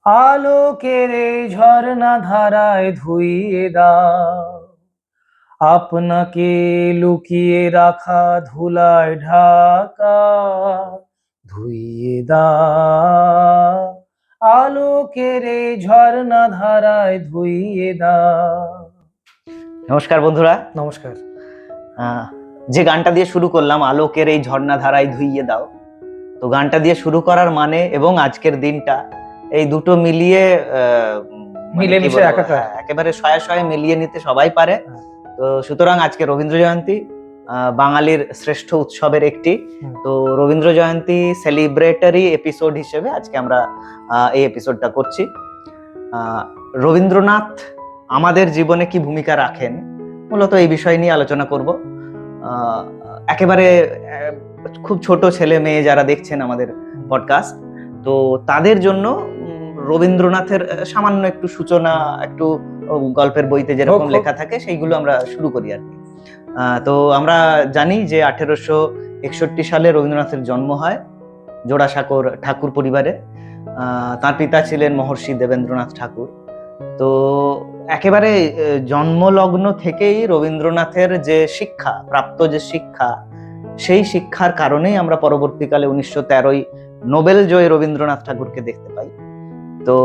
আলোকের এই ঝর্ণা ধারায় ধুইয়ে দাও আপনাকে লুকিয়ে রাখা ধুলায় ঢাকা। ধুইয়ে দাও আলোকের এই ঝর্ণা ধারায় ধুইয়ে দাও। নমস্কার বন্ধুরা। নমস্কার। যে গানটা দিয়ে শুরু করলাম, আলোকের এই ঝর্ণা ধারায় ধুইয়ে দাও, তো গানটা দিয়ে শুরু করার মানে এবং আজকের দিনটা এই দুটো মিলিয়ে মিলেমিশে একাকার। একেবারে শয়ে শয়ে মিলিয়ে নিতে সবাই পারে। তো সুতরাং আজকে রবীন্দ্র জয়ন্তী, বাঙালির শ্রেষ্ঠ উৎসবের একটি। তো রবীন্দ্র জয়ন্তী সেলিব্রেটরি এপিসোড হিসেবে আজকে আমরা এই এপিসোডটা করছি। রবীন্দ্রনাথ আমাদের জীবনে কি ভূমিকা রাখেন, মূলত এই বিষয় নিয়ে আলোচনা করব। একেবারে খুব ছোট ছেলে মেয়ে যারা দেখছেন আমাদের পডকাস্ট, তো তাদের জন্য রবীন্দ্রনাথের সামান্য একটু সূচনা, একটু গল্পের বইতে যেরকম লেখা থাকে সেইগুলো আমরা শুরু করি আর কি। তো আমরা জানি যে 1861 সালে রবীন্দ্রনাথের জন্ম হয় জোড়াসাঁকোর ঠাকুর পরিবারে। তার পিতা ছিলেন মহর্ষি দেবেন্দ্রনাথ ঠাকুর। তো একেবারে জন্মলগ্ন থেকেই রবীন্দ্রনাথের যে শিক্ষা, প্রাপ্ত যে শিক্ষা, সেই শিক্ষার কারণেই আমরা পরবর্তীকালে 1913 নোবেল জয়ী রবীন্দ্রনাথ ঠাকুরকে দেখতে পাই। তো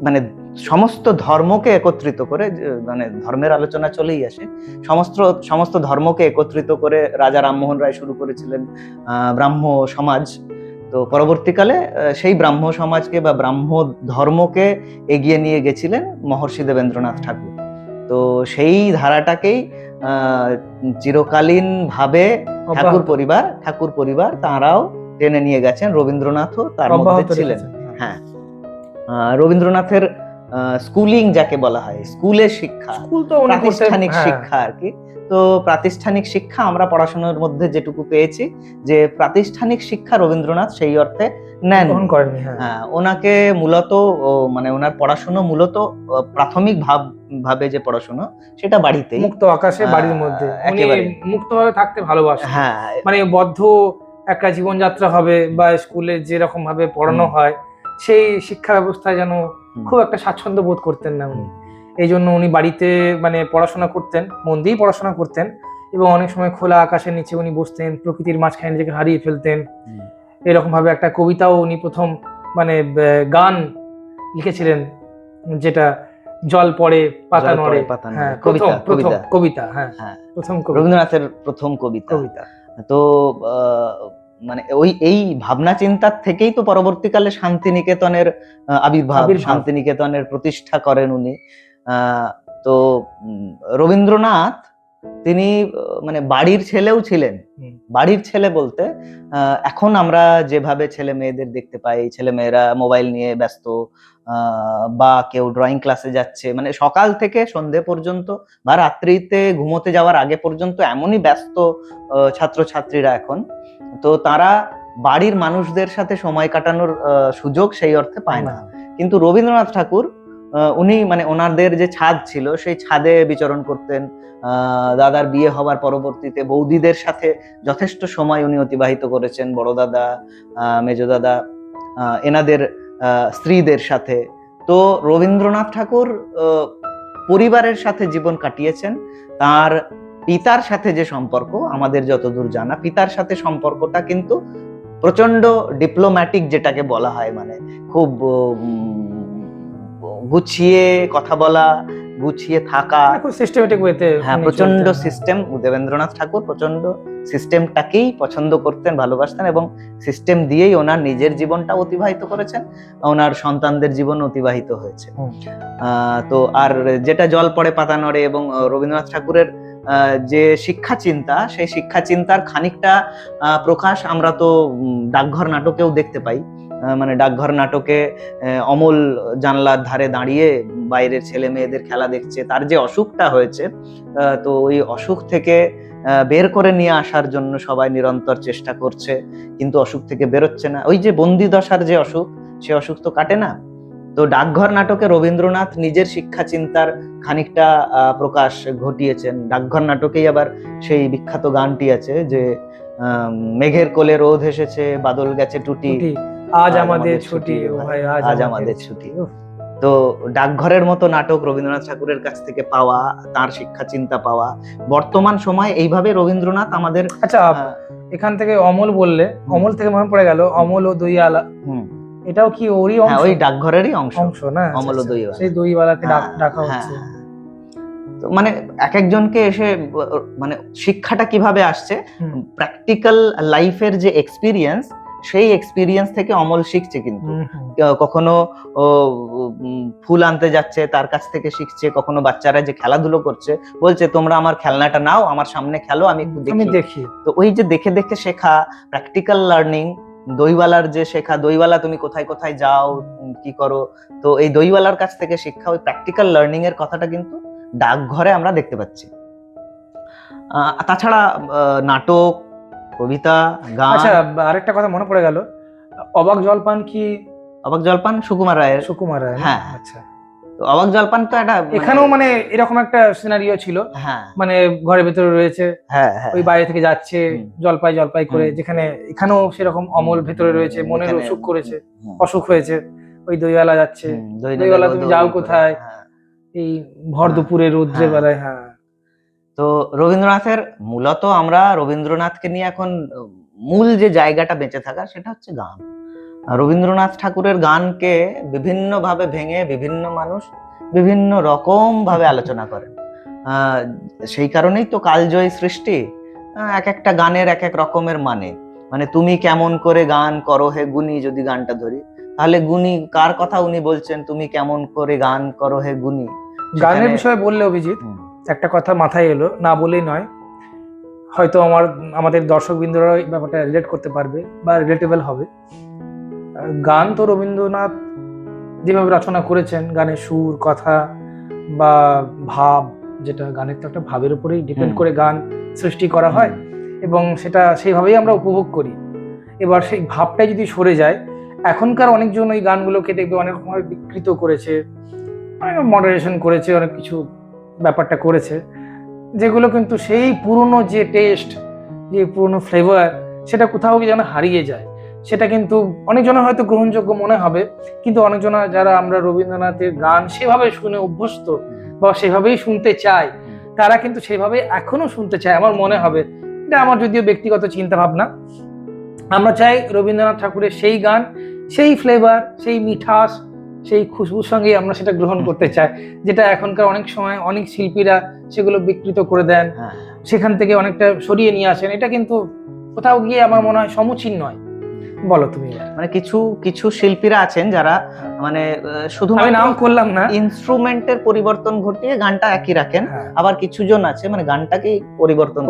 মানে সমস্ত ধর্মকে একত্রিত করে, মানে ধর্মের আলোচনা চলেই আসে, সমস্ত ধর্মকে একত্রিত করে রাজা রামমোহন রায় শুরু করেছিলেন ব্রাহ্ম সমাজ। তো পরবর্তীকালে সেই ব্রাহ্ম সমাজকে বা ব্রাহ্ম ধর্মকে এগিয়ে নিয়ে গেছিলেন মহর্ষি দেবেন্দ্রনাথ ঠাকুর। তো সেই ধারাটাকেই চিরকালীন ভাবে ঠাকুর পরিবার তারাও টেনে নিয়ে গেছেন, রবীন্দ্রনাথও তার মধ্যে ছিলেন। হ্যাঁ, রবীন্দ্রনাথের স্কুলিং যাকে বলা হয়, স্কুলের শিক্ষা, প্রাতিষ্ঠানিক শিক্ষা আর কি। তো প্রাতিষ্ঠানিক শিক্ষা আমরা পড়াশোনার মধ্যে যেটুকু পেয়েছি, যে প্রাতিষ্ঠানিক শিক্ষা রবীন্দ্রনাথ সেই অর্থে নেন। ওনাকে মূলত মানে ওনার পড়াশোনা মূলত প্রাথমিক ভাবে যে পড়াশোনা, সেটা বাড়িতেই, মুক্ত আকাশে বাড়ির মধ্যে একেবারে মুক্তভাবে থাকতে ভালোবাসেন। হ্যাঁ, মানে বদ্ধ একটা জীবনযাত্রা হবে বা স্কুলে যেরকম ভাবে পড়ানো হয় সেই শিক্ষা ব্যবস্থায় যেন খুব একটা স্বাচ্ছন্দ্য বোধ করতেন না উনি। এই জন্য উনি বাড়িতে মানে পড়াশোনা করতেন, মন দিয়েই পড়াশোনা করতেন, এবং অনেক সময় খোলা আকাশের নিচে উনি বসতেন, প্রকৃতির মাঝখানে নিজেকে হারিয়ে ফেলতেন। এরকম ভাবে একটা কবিতাও উনি প্রথম মানে গান লিখেছিলেন, যেটা জল পড়ে পাতা নড়ে। হ্যাঁ, কবিতা। হ্যাঁ, প্রথম রবীন্দ্রনাথের প্রথম কবিতা। তো মানে এই ভাবনা চিন্তার থেকেই তো পরবর্তীকালে শান্তিনিকেতনের আবির্ভাব, শান্তিনিকেতনের প্রতিষ্ঠা করেন উনি। তো রবীন্দ্রনাথ তিনি মানে বাড়ির ছেলেও ছিলেন। বাড়ির ছেলে বলতে এখন আমরা যেভাবে ছেলে মেয়েদের দেখতে পাই, ছেলে মেয়েরা মোবাইল নিয়ে ব্যস্ত, বা কেউ ড্রয়িং ক্লাসে যাচ্ছে, মানে সকাল থেকে সন্ধে পর্যন্ত বা রাত্রিতে ঘুমোতে যাওয়ার আগে পর্যন্ত এমনই ব্যস্ত ছাত্রছাত্রীরা এখন। তো তারা বাড়ির মানুষদের সাথে সময় কাটানোর সুযোগ সেই অর্থে পায় না। কিন্তু রবীন্দ্রনাথ ঠাকুর উনি মানে ওনাদের যে ছাদ ছিল সেই ছাদে বিচরণ করতেন। দাদার বিয়ে হবার পরবর্তীতে বৌদিদের সাথে যথেষ্ট সময় উনি অতিবাহিত করেছেন, বড় দাদা, মেজো দাদা, এনাদের স্ত্রীদের সাথে। তো রবীন্দ্রনাথ ঠাকুর পরিবারের সাথে জীবন কাটিয়েছেন। তার পিতার সাথে যে সম্পর্ক আমাদের যতদূর জানা, পিতার সাথে সম্পর্কটা কিন্তু প্রচন্ড ডিপ্লোম্যাটিক, যেটাকে বলা হয়, মানে খুব গুছিয়ে কথা বলা, গুছিয়ে থাকা, খুব সিস্টেমেটিক ওয়েতে। হ্যাঁ, প্রচন্ড সিস্টেম। দেবেন্দ্রনাথ ঠাকুর প্রচন্ড সিস্টেমটাকেই পছন্দ করতেন, ভালোবাসতেন, এবং সিস্টেম দিয়েই ওনার নিজের জীবনটা অতিবাহিত করেছেন, ওনার সন্তানদের জীবন অতিবাহিত হয়েছে। তো আর যেটা জল পড়ে পাতা নড়ে, এবং রবীন্দ্রনাথ ঠাকুরের যে শিক্ষা চিন্তা, সেই শিক্ষা চিন্তার খানিকটা প্রকাশ আমরা তো ডাকঘর নাটকেও দেখতে পাই। মানে ডাকঘর নাটকে অমল জানলার ধারে দাঁড়িয়ে বাইরের ছেলে মেয়েদের খেলা দেখছে, তার যে অসুখটা হয়েছে, তো ওই অসুখ থেকে বের করে নিয়ে আসার জন্য সবাই নিরন্তর চেষ্টা করছে, কিন্তু অসুখ থেকে বেরোচ্ছে না। ওই যে বন্দি দশার যে অসুখ, সে অসুখ তো কাটে না। তো ডাকঘর নাটকে রবীন্দ্রনাথ নিজের শিক্ষা চিন্তার খানিকটা প্রকাশ ঘটিয়েছেন। ডাকঘর নাটকেই আবার সেই বিখ্যাত গানটি আছে যে মেঘের কোলে রোদ এসেছে, বাদল গেছে টুটি, আজ আমাদের ছুটি, ও ভাই আজ আমাদের ছুটি। তো ডাকঘরের মতো নাটক রবীন্দ্রনাথ ঠাকুরের কাছ থেকে পাওয়া, তার শিক্ষা চিন্তা পাওয়া, বর্তমান সময়ে এইভাবে রবীন্দ্রনাথ আমাদের। আচ্ছা, এখান থেকে অমল বললে, অমল থেকে মনে পড়ে গেল অমল ও দইওয়ালা, এটাও কি ওরই অংশ? ওই ডাকঘরেরই অংশ না? অমল ও দইওয়ালা, সেই দইওয়ালাকে ডাকা হচ্ছে। মানে এক একজনকে এসে মানে শিক্ষাটা কিভাবে আসছে, প্র্যাকটিক্যাল লাইফের যে এক্সপিরিয়েন্স, সেই এক্সপিরিয়েন্স থেকে অমল শিখছে। কিন্তু কখনো ফুল আনতে যাচ্ছে, তার কাছ থেকে শিখছে। কখনো বাচ্চারা যে খেলাধুলো করছে, বলছে তোমরা আমার খেলনাটা নাও, আমার সামনে খেলো, আমি একটু দেখি। তো ওই যে দেখে দেখে শেখা, প্র্যাকটিক্যাল লার্নিং। দইওয়ালার যে শেখা, দইওয়ালা তুমি কোথায় কোথায় যাও, কি করো, তো এই দইওয়ালার কাছ থেকে শিক্ষা, ওই প্র্যাকটিক্যাল লার্নিং এর কথাটা কিন্তু ডাকঘরে আমরা দেখতে পাচ্ছি। তাছাড়া নাটক, কবিতা, গান। আচ্ছা, আরেকটা কথা মনে পড়ে গেল, অবাক জলপান কি? অবাক জলপান সুকুমার রায়ের। হ্যাঁ, আচ্ছা। তো অবাক জলপান তো একটা, এখানেও মানে এরকম একটা সিনারিও ছিল। মানে ঘরের ভেতরে রয়েছে, ওই বাইরে থেকে যাচ্ছে জলপাই করে, যেখানে এখানেও সেরকম অমল ভেতরে রয়েছে, মনের অসুখ করেছে, অসুখ হয়েছে, ওই দইওয়ালা যাচ্ছে, দইওয়ালা তুমি যাও কোথায়, এই ভর দুপুরে রৌদ্রে বেলায়। হ্যাঁ, তো রবীন্দ্রনাথের মূলত আমরা রবীন্দ্রনাথকে নিয়ে এখন মূল যে জায়গাটা বেঁচে থাকা, সেটা হচ্ছে গান। রবীন্দ্রনাথ ঠাকুরের গানকে বিভিন্ন ভাবে ভেঙে বিভিন্ন মানুষ বিভিন্ন রকম ভাবে আলোচনা করেন। সেই কারণেই তো কালজয়ী সৃষ্টি। এক একটা গানের এক এক রকমের মানে তুমি কেমন করে গান করো হে গুণী, যদি গানটা ধরি, তাহলে গুণী কার কথা উনি বলছেন? তুমি কেমন করে গান করো হে গুণী। গানের বিষয়ে বললে অভিজিৎ একটা কথা মাথায় এলো, না বলেই নয়, হয়তো আমাদের দর্শকবৃন্দরা এই ব্যাপারটা রিলেট করতে পারবে বা রিলেটেবল হবে। গান তো রবীন্দ্রনাথ যেভাবে রচনা করেছেন, গানের সুর, কথা বা ভাব, যেটা গানের তো একটা ভাবের উপরেই ডিপেন্ড করে গান সৃষ্টি করা হয়, এবং সেটা সেইভাবেই আমরা উপভোগ করি। এবার সেই ভাবটাই যদি সরে যায়, এখনকার অনেকজন ওই গানগুলোকে দেখবে অনেক রকমভাবে বিকৃত করেছে, অনেক মডারেশন করেছে, অনেক কিছু ব্যাপারটা করেছে, যেগুলো কিন্তু সেই পুরনো যে টেস্ট, যে পুরনো ফ্লেভার, সেটা কোথাও যেন হারিয়ে যায়। সেটা কিন্তু অনেকজনের হয়তো গ্রহণযোগ্য মনে হবে, কিন্তু অনেকজনা যারা আমরা রবীন্দ্রনাথের গান সেভাবে শুনে অভ্যস্ত বা সেভাবেই শুনতে চাই, তারা কিন্তু সেভাবে এখনো শুনতে চায় আমার মনে হবে। এটা আমার যদিও ব্যক্তিগত চিন্তা ভাবনা। আমরা চাই রবীন্দ্রনাথ ঠাকুরের সেই গান, সেই ফ্লেভার, সেই মিঠাস, সেই খুশবুর সঙ্গে আমরা সেটা গ্রহণ করতে চাই, যেটা এখনকার অনেক সময় অনেক শিল্পীরা সেগুলো বিকৃত করে দেন, সেখান থেকে অনেকটা সরিয়ে নিয়ে আসেন। এটা কিন্তু কোথাও গিয়ে আমার মনে হয় সমুচীন নয়। বলো তুমি। মানে কিছু কিছু শিল্পীরা আছেন যারা মানে শুধু আমি নাম করলাম না, ইনস্ট্রুমেন্টের পরিবর্তন ঘটিয়ে গানটা একই রাখেন, আবার কিছু জন আছে মানে গানটাকেই পরিবর্তন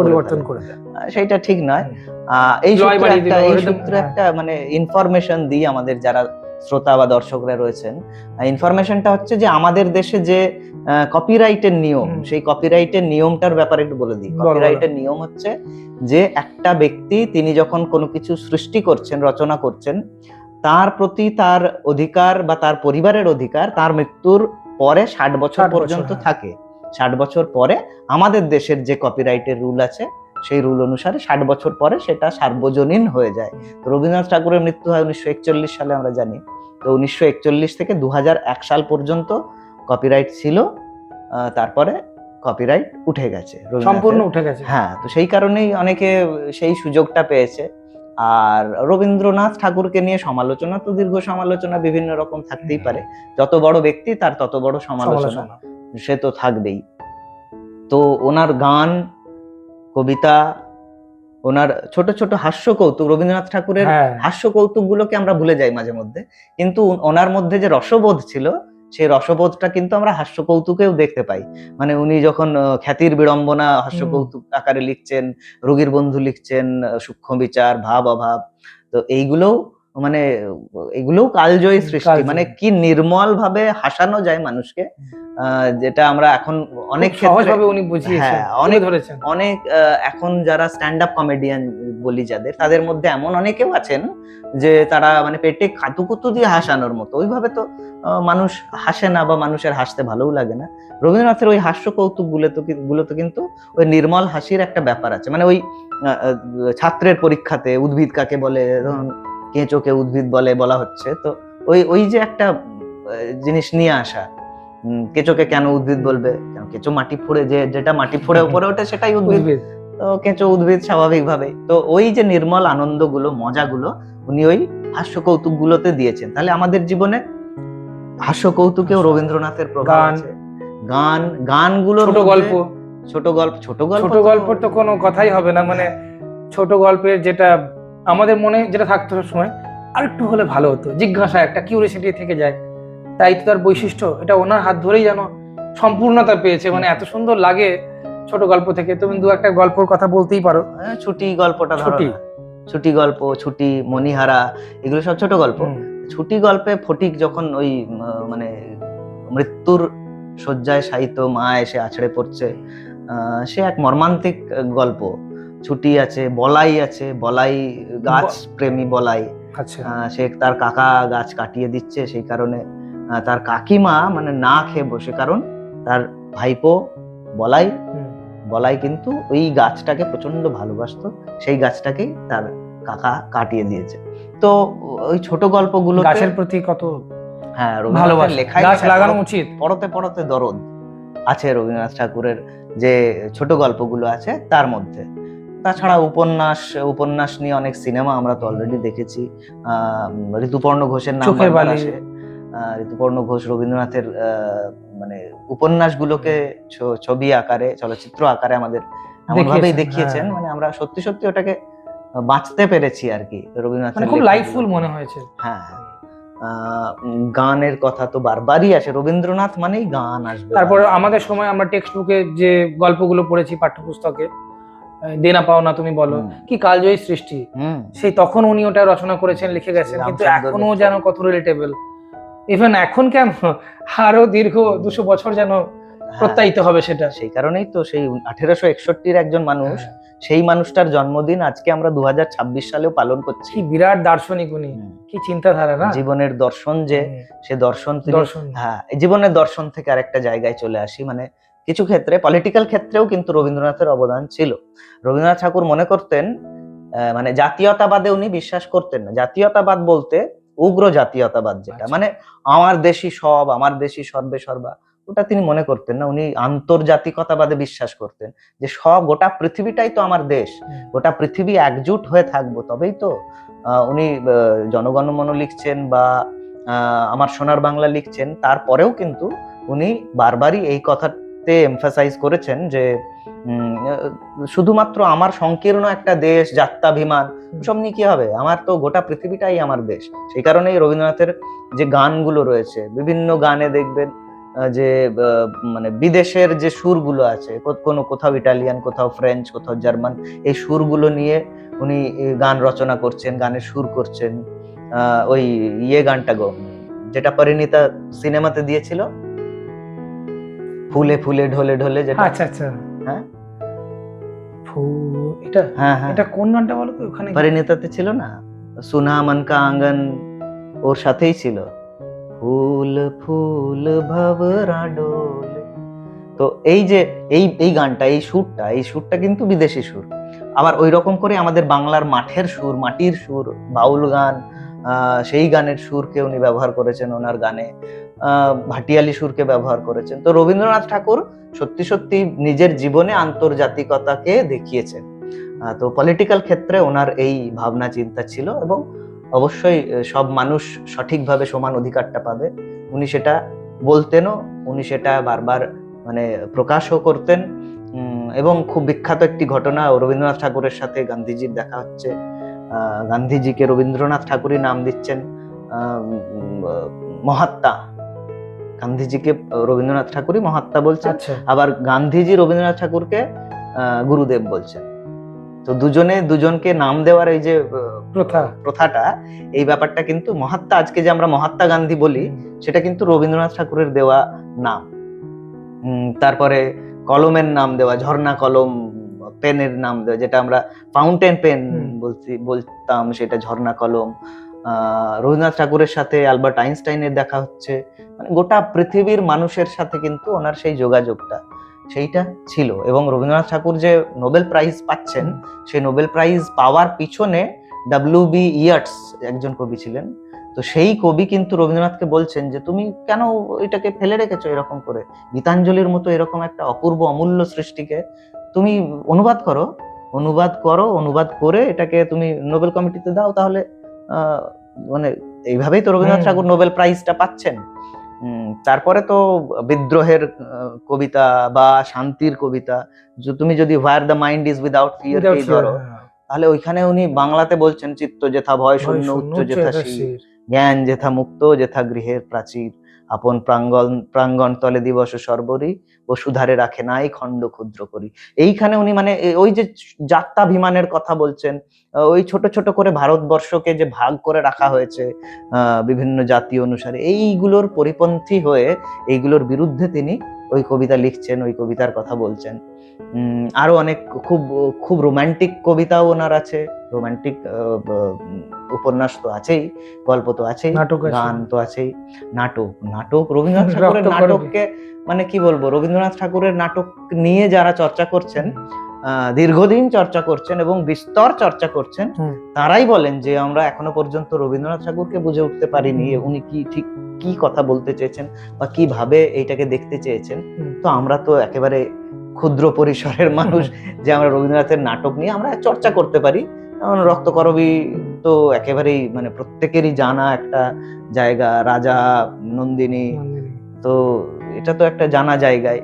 করে দেন। সেইটা ঠিক নয়। এই সূত্রে একটা মানে ইনফরমেশন দিই আমাদের যারা শ্রোতা বা দর্শকরা রয়েছেন। ইনফরমেশনটা হচ্ছে যে আমাদের দেশে যে কপিরাইটের নিয়ম, সেই কপিরাইটের নিয়মটার ব্যাপারে একটু বলে দিই। কপিরাইটের নিয়ম হচ্ছে যে একটা ব্যক্তি তিনি যখন কোনো কিছু সৃষ্টি করছেন, রচনা করছেন, তার প্রতি তার অধিকার বা তার পরিবারের অধিকার তার মৃত্যুর পরে 60 বছর পর্যন্ত থাকে। 60 বছর পরে আমাদের দেশের যে কপিরাইটের রুল আছে, সেই রুল অনুসারে 60 বছর পরে সেটা সার্বজনীন হয়ে যায়। তো রবীন্দ্রনাথ ঠাকুরের মৃত্যু হয় 1941 সালে, আমরা জানি। তো 1941 থেকে 2001 সাল পর্যন্ত কপিরাইট ছিল, তারপরে কপিরাইট উঠে গেছে, সম্পূর্ণ উঠে গেছে। হ্যাঁ, তো সেই কারণেই অনেকে সেই সুযোগটা পেয়েছে। আর রবীন্দ্রনাথ ঠাকুরকে নিয়ে সমালোচনা তো দীর্ঘ সমালোচনা বিভিন্ন রকম থাকতেই পারে। যত বড় ব্যক্তি তার তত বড় সমালোচনা সে তো থাকবেই। তো ওনার গান, কবিতা, ওনার ছোট ছোট হাস্য কৌতুক, রবীন্দ্রনাথ ঠাকুরের হাস্য কৌতুক গুলোকে আমরা ভুলে যাই মাঝে মধ্যে, কিন্তু ওনার মধ্যে যে রসবোধ ছিল, সেই রসবোধটা কিন্তু আমরা হাস্য কৌতুকেও দেখতে পাই। মানে উনি যখন খ্যাতির বিড়ম্বনা হাস্য কৌতুক আকারে লিখছেন, রোগীর বন্ধু লিখছেন, সূক্ষ্ম বিচার, ভাব অভাব, তো এইগুলোও কালজয়ী সৃষ্টি। মানে কি নির্মল ভাবে হাসানো যায় মানুষকে, যেটা আমরা এখন অনেক সহজভাবে উনি বুঝিয়েছেন, অনেক এখন যারা স্ট্যান্ড আপ কমেডিয়ান বলি যাদের, তাদের মধ্যে এমন অনেকেও আছেন যে তারা মানে পেটে খাতুকুতু দিয়ে হাসানোর মতো, ওইভাবে তো মানুষ হাসে না বা মানুষের হাসতে ভালোও লাগে না। রবীন্দ্রনাথের ওই হাস্য কৌতুক গুলোতে কিন্তু ওই নির্মল হাসির একটা ব্যাপার আছে। মানে ওই ছাত্রের পরীক্ষাতে উদ্ভিদ কাকে বলে কেঁচোকে উদ্ভিদ বলা হচ্ছে, তো ওই যে একটা জিনিস নিয়ে আসা, কেঁচোকে কেন উদ্ভিদ বলবে, কেঁচো মাটি ফুঁড়ে, যেটা মাটি ফুঁড়ে উপরে ওঠে সেটাই উদ্ভিদ, তো কেঁচো উদ্ভিদ স্বাভাবিকভাবে। তো ওই যে নির্মল আনন্দগুলো, মজাগুলো উনি ওই হাস্য কৌতুক গুলোতে দিয়েছেন। তাহলে আমাদের জীবনে হাস্য কৌতুকেও রবীন্দ্রনাথের প্রভাব আছে। গানগুলো, ছোট গল্প তো কোনো কথাই হবে না, মানে ছোট গল্পের যেটা আমাদের মনে যেটা থাকতো সময় আরেকটু হলে ভালো হতো, জিজ্ঞাসা একটা কিউরিয়াসিটি থেকে যায়, তাই তো তার বৈশিষ্ট্য, এটা ওনার হাত ধরেই যেন সম্পূর্ণতা পেয়েছে। মানে এত সুন্দর লাগে ছোট গল্প থেকে। তুমি দু একটা গল্পের কথা বলতেই পারো। ছুটি গল্পটা, ছুটি গল্প, ছুটি, মণিহারা, এগুলো সব ছোট গল্প। ছুটি গল্পে ফটিক যখন ওই মানে মৃত্যুর শয্যায় শায়িত, মা এসে আছড়ে পড়ছে, সে এক মর্মান্তিক গল্প। ছুটি আছে, বলাই আছে, বলাই গাছ প্রেমী বলাই, সে তার কাকা গাছ কাটিয়ে দিচ্ছে, সেই কারণে তার কাকিমা মানে না খেয়ে বসে, কারণ তার ভাইপো বলাই কিন্তু ওই গাছটাকে প্রচন্ড ভালোবাসতো, সেই গাছটাকেই তার কাকা কাটিয়ে দিয়েছে। তো ওই ছোট গল্পগুলো গাছের প্রতি কত রবীন্দ্রনাথের লেখায় গাছ লাগানো উচিত, পড়তে পড়তে দরদ আছে রবীন্দ্রনাথ ঠাকুরের যে ছোট গল্পগুলো আছে তার মধ্যে। তাছাড়া উপন্যাস নিয়ে অনেক সিনেমা আমরা তো অলরেডি দেখেছি। ঋতুপর্ণ ঘোষের নাম আসে। ঋতুপর্ণ ঘোষ রবীন্দ্রনাথের মানে উপন্যাসগুলোকে ছবি আকারে, চলচ্চিত্র আকারে আমাদের এমন ভাবেই দেখিয়েছেন, মানে আমরা সত্যি সত্যি ওটাকে বাঁচতে পেরেছি আর কি। রবীন্দ্রনাথের খুব লাইফফুল মনে হয়েছে। হ্যাঁ, গানের কথা তো বারবারই আসে, রবীন্দ্রনাথ মানেই গান আসবে। তারপর আমাদের সময় আমরা টেক্সট বুকে যে গল্পগুলো পড়েছি, পাঠ্যপুস্তকে দেনা পাওনা তুমি বলো, কি কালজয়ী সৃষ্টি, সেই তখন উনি ওটা রচনা করেছেন, লিখে গেছেন, কিন্তু এখনো যেন কত রিলেটেবল। ইভেন এখন কেন আরো দীর্ঘ 200 বছর যেন প্রত্যায়িত হবে সেটা। সেই কারণেই তো সেই 1861 একজন মানুষ, সেই মানুষটার জন্মদিন আজকে আমরা 2026 সালেও পালন করছি। কি বিরাট দার্শনিক উনি, কি চিন্তাধারা না, জীবনের দর্শন, যে সে দর্শন, হ্যাঁ, জীবনের দর্শন থেকে আরেকটা জায়গায় চলে আসি, মানে কিছু ক্ষেত্রে পলিটিক্যাল ক্ষেত্রেও কিন্তু রবীন্দ্রনাথের অবদান ছিল। রবীন্দ্রনাথ ঠাকুর মনে করতেন, মানে জাতীয়তাবাদে উনি বিশ্বাস করতেন না। জাতীয়তাবাদ বলতে উগ্র জাতীয়তাবাদ, যেটা মানে আমার দেশই সব, আমার দেশই সর্বে সর্বা, ওটা তিনি মনে করতেন না। উনি আন্তর্জাতিকতাবাদে বিশ্বাস করতেন, যে গোটা পৃথিবীটাই তো আমার দেশ, গোটা পৃথিবী একজুট হয়ে থাকবো তবেই তো। উনি জনগণমন লিখছেন বা আমার সোনার বাংলা লিখছেন, তারপরেও কিন্তু উনি বারবারই এই কথাতে এমফাসাইজ করেছেন যে শুধুমাত্র আমার সংকীর্ণ একটা দেশ, যাত্রাভিমান, সব নিয়ে কি হবে, আমার তো গোটা পৃথিবীটাই আমার দেশ। সেই কারণেই রবীন্দ্রনাথের যে গানগুলো রয়েছে, বিভিন্ন গানে দেখবেন যে মানে বিদেশের যে সুরগুলো আছে, কোথাও ইটালিয়ান, কোথাও ফ্রেঞ্চ, কোথাও জার্মান, এই সুরগুলো নিয়ে উনি গান রচনা করছেন, গানের সুর করছেন। ওই গানটা যেটা পরিণীতা সিনেমাতে দিয়েছিল, ফুলে ফুলে ঢলে ঢলে, যেটা, আচ্ছা, হ্যাঁ, এটা কোন গানটা বলো তো? ওখানে পরিণীতাতে ছিল না, সুনা মন কা আঙ্গন, ওর সাথেই ছিল, ফুল ফুল ভবরা ডোলে। তো এই যে এই গানটা, এই সুরটা কিন্তু বিদেশি সুর। আবার ওই রকম করে আমাদের বাংলার মাঠের সুর, মাটির সুর, বাউল গান, সেই গানের সুরকে উনি ব্যবহার করেছেন ওনার গানে, ভাটিয়ালি সুরকে ব্যবহার করেছেন। তো রবীন্দ্রনাথ ঠাকুর সত্যি সত্যি নিজের জীবনে আন্তর্জাতিকতাকে দেখিয়েছেন। তো পলিটিক্যাল ক্ষেত্রে ওনার এই ভাবনা চিন্তা ছিল, এবং অবশ্যই সব মানুষ সঠিকভাবে সমান অধিকারটা পাবে, উনি সেটা বলতেনও, উনি সেটা বারবার মানে প্রকাশও করতেন। এবং খুব বিখ্যাত একটি ঘটনা, রবীন্দ্রনাথ ঠাকুরের সাথে গান্ধীজির দেখা হচ্ছে। গান্ধীজিকে রবীন্দ্রনাথ ঠাকুরই নাম দিচ্ছেন মহাত্মা, গান্ধীজিকে রবীন্দ্রনাথ ঠাকুরই মহাত্মা বলছেন। আবার গান্ধীজি রবীন্দ্রনাথ ঠাকুরকে গুরুদেব বলছেন। তো দুজনকে নাম দেওয়ার এই যে প্রথাটা, এই ব্যাপারটা কিন্তু মহাত্মা, আজকে যে আমরা মহাত্মা গান্ধী বলি, সেটা কিন্তু রবীন্দ্রনাথ ঠাকুরের দেওয়া নাম। তারপরে কলমের নাম দেওয়া, ঝর্ণা কলম, পেনের নাম দেওয়া, যেটা আমরা ফাউন্টেন পেন বলতাম, সেটা ঝর্ণা কলম। রবীন্দ্রনাথ ঠাকুরের সাথে আলবার্ট আইনস্টাইনের দেখা হচ্ছে, মানে গোটা পৃথিবীর মানুষের সাথে কিন্তু ওনার সেই যোগাযোগটা, সেইটা ছিল। এবং রবীন্দ্রনাথ ঠাকুর যে নোবেল প্রাইজ পাচ্ছেন, সেই নোবেল প্রাইজ পাওয়ার পিছনে W.B. ইয়েটস একজন কবি ছিলেন। তো সেই কবি কিন্তু রবীন্দ্রনাথকে বলছেন যে তুমি কেন এটাকে ফেলে রেখেছো এরকম করে, গীতাঞ্জলির মতো এরকম একটা অপূর্ব অমূল্য সৃষ্টিকে তুমি অনুবাদ করো, অনুবাদ করে এটাকে তুমি নোবেল কমিটিতে দাও, তাহলে মানে এইভাবেই তো রবীন্দ্রনাথ ঠাকুর নোবেল প্রাইজটা পাচ্ছেন। তারপরে তো বিদ্রোহের কবিতা বা শান্তির কবিতা, তুমি যদি where the mind is without fear কেই ধরো, তাহলে ওইখানে উনি বাংলাতে বলছেন চিত্ত যেথা ভয় শূন্য উচ্চ যেথা শির, জ্ঞান যেথা মুক্ত যেথা গৃহের প্রাচীর, আপন প্রাঙ্গণ তলে দিবস সর্বরি, বসুধারে রাখে নাই খণ্ড ক্ষুদ্র করি। এইখানে উনি মানে ওই যে জাত্যাভিমানের কথা বলছেন, ওই ছোট ছোট করে ভারতবর্ষকে যে ভাগ করে রাখা হয়েছে বিভিন্ন জাতি অনুসারে, এইগুলোর পরিপন্থী হয়ে এইগুলোর বিরুদ্ধে তিনি ওই কবিতা লিখছেন, ওই কবিতার কথা বলছেন। আরো অনেক খুব খুব রোমান্টিক কবিতাও ওনার আছে, রোমান্টিক উপন্যাস তো আছেই, গল্প তো আছেই, গান তো আছেই, নাটক রবীন্দ্রনাথ ঠাকুরের নাটককে মানে কি বলবো, রবীন্দ্রনাথ ঠাকুরের নাটক নিয়ে যারা চর্চা করছেন, দীর্ঘদিন চর্চা করছেন এবং বিস্তর চর্চা করছেন, তারাই বলেন যে আমরা এখনো পর্যন্ত রবীন্দ্রনাথ ঠাকুরকে বুঝে উঠতে পারিনি উনি কি ঠিক কি কথা বলতে চেয়েছেন বা কিভাবে এইটাকে দেখতে চেয়েছেন। তো আমরা তো একেবারে ক্ষুদ্র পরিসরের মানুষ যে আমরা রবীন্দ্রনাথের নাটক নিয়ে আমরা চর্চা করতে পারি। রক্তকরবী তো একেবারেই মানে প্রত্যেকেরই জানা একটা জায়গা, রাজা নন্দিনী, তো এটা তো একটা জানা জায়গায়।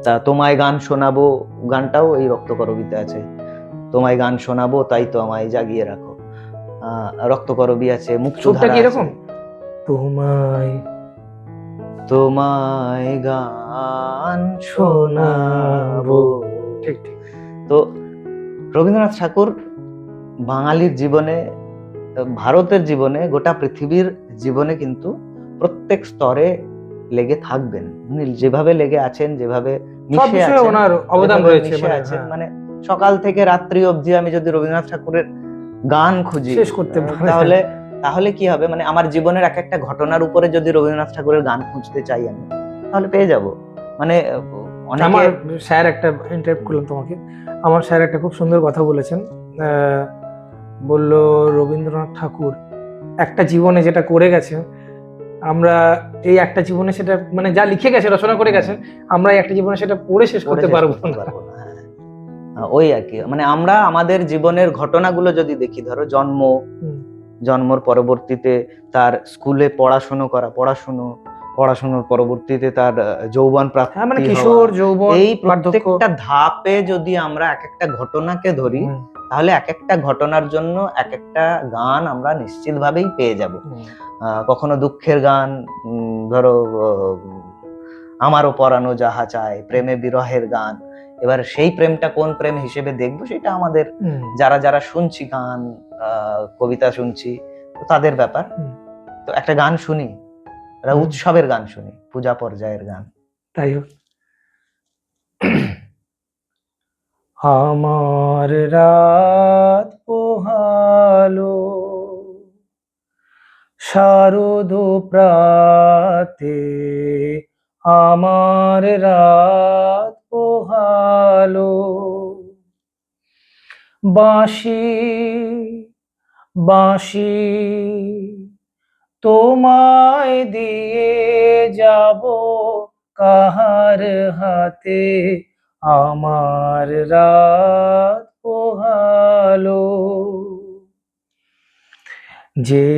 তা তোমায় গান শোনাবো গানটাও এই রক্তকরবীতে আছে, তোমায় গান শোনাবো তাই তো আমায় জাগিয়ে রাখো, রক্তকরবী আছে, মুক্তধারা আছে, তোমায় তোমায় গান শোনাবো। ঠিক ঠিক। তো রবীন্দ্রনাথ ঠাকুর বাঙালির জীবনে, ভারতের জীবনে, গোটা পৃথিবীর জীবনে কিন্তু প্রত্যেক স্তরে লেগে থাকবেন। উনি যেভাবে লেগে আছেন, যেভাবে মিশে আছেন, ওনার অবদান রয়েছে, মানে সকাল থেকে রাত্রি অবধি আমি যদি রবীন্দ্রনাথ ঠাকুরের গান খুঁজি শেষ করতে তাহলে কি হবে, মানে আমার জীবনের এক একটা ঘটনার উপরে যদি রবীন্দ্রনাথ ঠাকুরের গান খুঁজতে চাই আমি, তাহলে পেয়ে যাব। মানে আমার স্যার একটা ইন্টারাপ্ট করলাম তোমাকে, আমার স্যার একটা খুব সুন্দর কথা বলেছেন, বলল রবীন্দ্রনাথ ঠাকুর একটা জীবনে যেটা করে গেছেন, আমরা এই একটা জীবনে সেটা মানে যা লিখে গেছে, রচনা করে গেছেন, আমরা একটা জীবনে সেটা পড়ে শেষ করতে পারবো না। ওই আর কি, মানে আমরা আমাদের জীবনের ঘটনাগুলো যদি দেখি, ধরো জন্মর পরবর্তীতে তার স্কুলে পড়াশোনার পরবর্তীতে তার যৌবন প্রাপ্তি, মানে কিশোর যৌবন, এই প্রত্যেকটা ধাপে যদি আমরা এক একটা ঘটনাকে ধরি, তাহলে এক একটা ঘটনার জন্য এক একটা গান আমরা নিশ্চিতভাবেই পেয়ে যাব। কখনো দুঃখের গান, ধরো আমারও পরানো যাহা চায়, প্রেমে বিরহের গান, এবার সেই প্রেমটা কোন প্রেম হিসেবে দেখবো সেটা আমাদের যারা শুনছি গান, কবিতা শুনছি, তাদের ব্যাপার। তো একটা গান শুনি, উৎসবের গান শুনি, পূজা পর্যায়ের গান। তাই হোক। আমার রাত পোহালো শারদ প্রাতে, আমার রাত পোহালো, বাঁশি বাঁশি তোমায় দিয়ে যাব কাহার হাতে, আমার রাত পোহালো। যে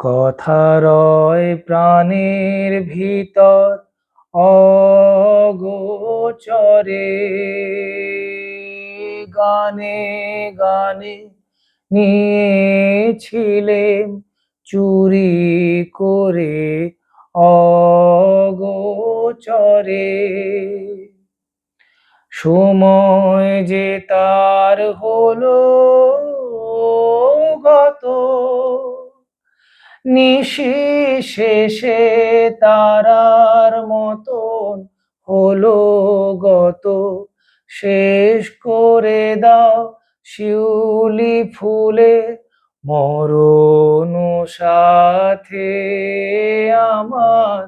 কথা রয় প্রাণের ভিতর অগোচরে, গানে গানে নিয়েছিলেন চুরি করে অগোচরে, সময় যে তার হলো গত, নিশিশেষে তারার মতন হলো গত, শেষ করে দাও শিউলি ফুলে মরণ সাথে, আমার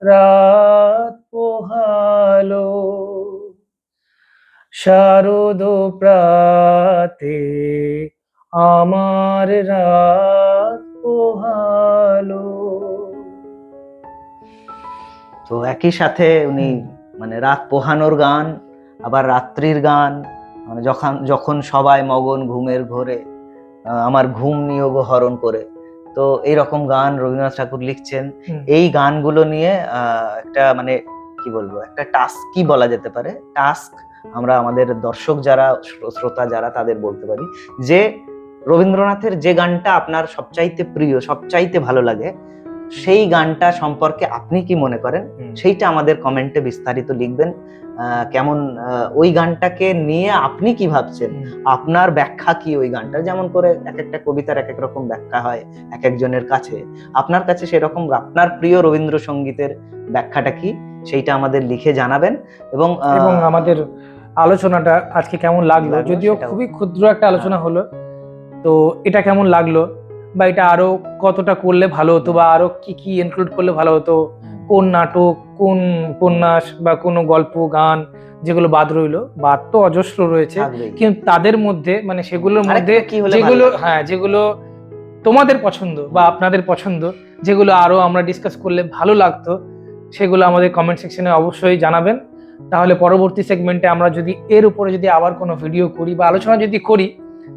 রাত পোহালো শারদ প্রাতে, আমার রাত পোহালো। তো একই সাথে উনি মানে রাত পোহানোর গান, আবার রাত্রির গান, মানে যখন সবাই মগন ঘুমের ঘোরে আমার ঘুম নিয়োগ হরণ করে, তো এইরকম গান রবীন্দ্রনাথ ঠাকুর লিখছেন। এই গানগুলো নিয়ে একটা মানে কি বলবো, একটা টাস্ক কি বলা যেতে পারে, টাস্ক আমরা আমাদের দর্শক যারা, শ্রোতা যারা, তাদের বলতে পারি যে রবীন্দ্রনাথের যে গানটা আপনার সবচাইতে প্রিয়, সবচাইতে ভালো লাগে, সেই গানটা সম্পর্কে আপনি কি মনে করেন সেইটা আমাদের কমেন্টে বিস্তারিত লিখবেন। কেমন ওই গানটাকে নিয়ে আপনি কি ভাবছেন, আপনার ব্যাখ্যা কি ওই গানটার। যেমন করে এক একটা কবিতার এক এক রকম ব্যাখ্যা হয় এক একজনের কাছে, আপনার কাছে সেরকম আপনার প্রিয় রবীন্দ্রসঙ্গীতের ব্যাখ্যাটা কি সেইটা আমাদের লিখে জানাবেন। এবং আমাদের আলোচনাটা আজকে কেমন লাগলো, যদিও খুবই ক্ষুদ্র একটা আলোচনা হলো, তো এটা কেমন লাগলো, বা এটা আরো কতটা করলে ভালো হতো, বা আরো কি কি ইনক্লুড করলে ভালো হতো, কোন নাটক, কোন উপন্যাস বা কোন গল্প, গান যেগুলো বাদ রইলো, বাদ তো অজস্র রয়েছে, কিন্তু তাদের মধ্যে মানে সেগুলোর মধ্যে যেগুলো তোমাদের পছন্দ বা আপনাদের পছন্দ, যেগুলো আরো আমরা ডিসকাস করলে ভালো লাগতো, সেগুলো আমাদের কমেন্ট সেকশনে অবশ্যই জানাবেন। তাহলে পরবর্তী সেগমেন্টে আমরা যদি এর উপরে যদি আবার কোনো ভিডিও করি বা আলোচনা যদি করি,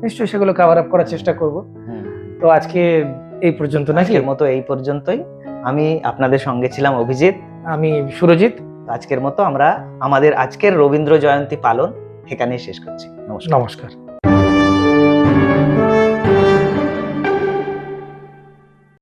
নিশ্চয়ই সেগুলো কভার আপ করার চেষ্টা করব। তো আজকে এই পর্যন্ত, নাকি? আজকের মতো এই পর্যন্তই। আমি আপনাদের সঙ্গে ছিলাম অভিজিৎ, আমি সুরজিৎ। আজকের মতো আমরা আমাদের আজকের রবীন্দ্র জয়ন্তী পালন এখানেই শেষ করছি। নমস্কার।